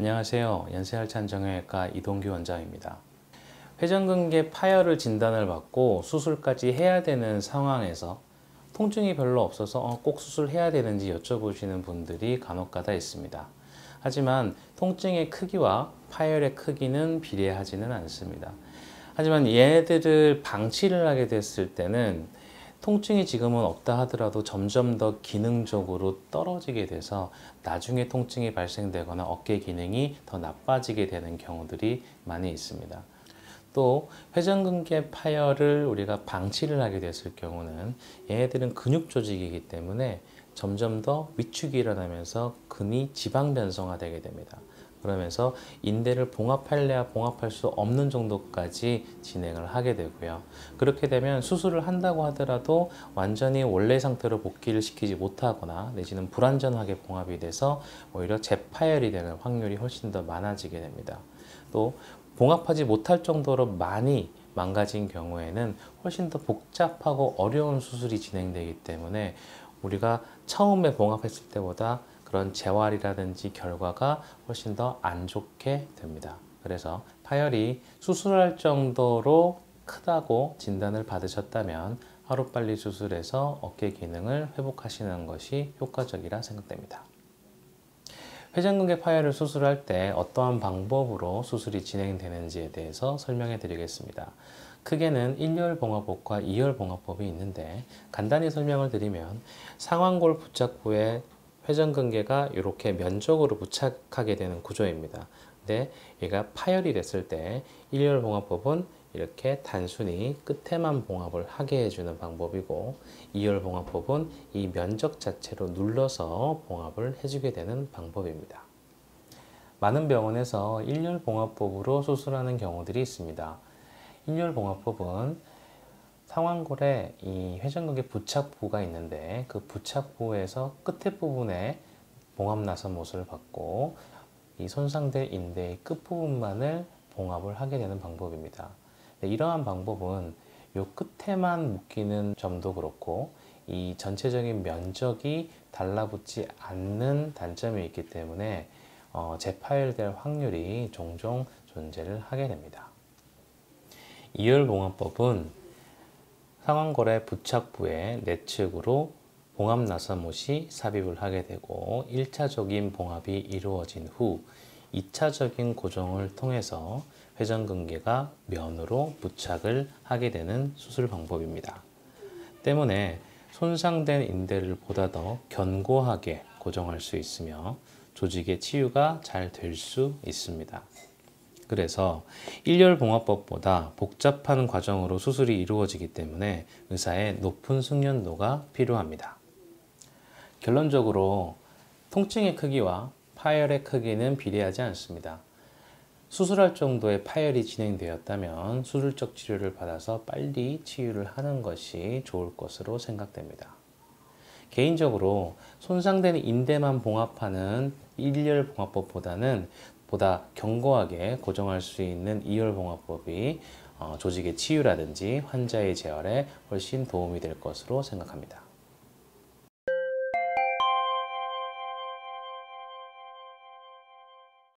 안녕하세요. 연세혈찬 정형외과 이동규 원장입니다. 회전근개 파열을 진단을 받고 수술까지 해야 되는 상황에서 통증이 별로 없어서 꼭 수술해야 되는지 여쭤보시는 분들이 간혹가다 있습니다. 하지만 통증의 크기와 파열의 크기는 비례하지는 않습니다. 하지만 얘네들을 방치를 하게 됐을 때는 통증이 지금은 없다 하더라도 점점 더 기능적으로 떨어지게 돼서 나중에 통증이 발생되거나 어깨 기능이 더 나빠지게 되는 경우들이 많이 있습니다. 또 회전근개 파열을 우리가 방치를 하게 됐을 경우는 얘네들은 근육 조직이기 때문에 점점 더 위축이 일어나면서 근이 지방 변성화되게 됩니다. 그러면서 인대를 봉합할래야 봉합할 수 없는 정도까지 진행을 하게 되고요. 그렇게 되면 수술을 한다고 하더라도 완전히 원래 상태로 복귀를 시키지 못하거나 내지는 불완전하게 봉합이 돼서 오히려 재파열이 되는 확률이 훨씬 더 많아지게 됩니다. 또 봉합하지 못할 정도로 많이 망가진 경우에는 훨씬 더 복잡하고 어려운 수술이 진행되기 때문에 우리가 처음에 봉합했을 때보다 그런 재활이라든지 결과가 훨씬 더 안 좋게 됩니다. 그래서 파열이 수술할 정도로 크다고 진단을 받으셨다면 하루빨리 수술해서 어깨 기능을 회복하시는 것이 효과적이라 생각됩니다. 회전근개 파열을 수술할 때 어떠한 방법으로 수술이 진행되는지에 대해서 설명해 드리겠습니다. 크게는 1열 봉합법과 2열 봉합법이 있는데 간단히 설명을 드리면 상완골 부착부에 회전근개가 이렇게 면적으로 부착하게 되는 구조입니다. 근데 얘가 파열이 됐을 때 1열 봉합법은 이렇게 단순히 끝에만 봉합을 하게 해주는 방법이고 2열 봉합법은 이 면적 자체로 눌러서 봉합을 해주게 되는 방법입니다. 많은 병원에서 1열 봉합법으로 수술하는 경우들이 있습니다. 1열 봉합법은 상완골에 이 회전근개 부착부가 있는데 그 부착부에서 끝에 부분에 봉합 나선못을 받고 이 손상된 인대의 끝부분만을 봉합을 하게 되는 방법입니다. 이러한 방법은 요 끝에만 묶이는 점도 그렇고 이 전체적인 면적이 달라붙지 않는 단점이 있기 때문에 재파열될 확률이 종종 존재를 하게 됩니다. 2열 봉합법은 상완골의 부착부에 내측으로 봉합 나선못이 삽입을 하게 되고 1차적인 봉합이 이루어진 후 2차적인 고정을 통해서 회전근개가 면으로 부착을 하게 되는 수술 방법입니다. 때문에 손상된 인대를 보다 더 견고하게 고정할 수 있으며 조직의 치유가 잘 될 수 있습니다. 그래서 1열 봉합법보다 복잡한 과정으로 수술이 이루어지기 때문에 의사의 높은 숙련도가 필요합니다. 결론적으로 통증의 크기와 파열의 크기는 비례하지 않습니다. 수술할 정도의 파열이 진행되었다면 수술적 치료를 받아서 빨리 치유를 하는 것이 좋을 것으로 생각됩니다. 개인적으로 손상된 인대만 봉합하는 1열 봉합법보다는 보다 견고하게 고정할 수 있는 2열 봉합법이 조직의 치유라든지 환자의 재활에 훨씬 도움이 될 것으로 생각합니다.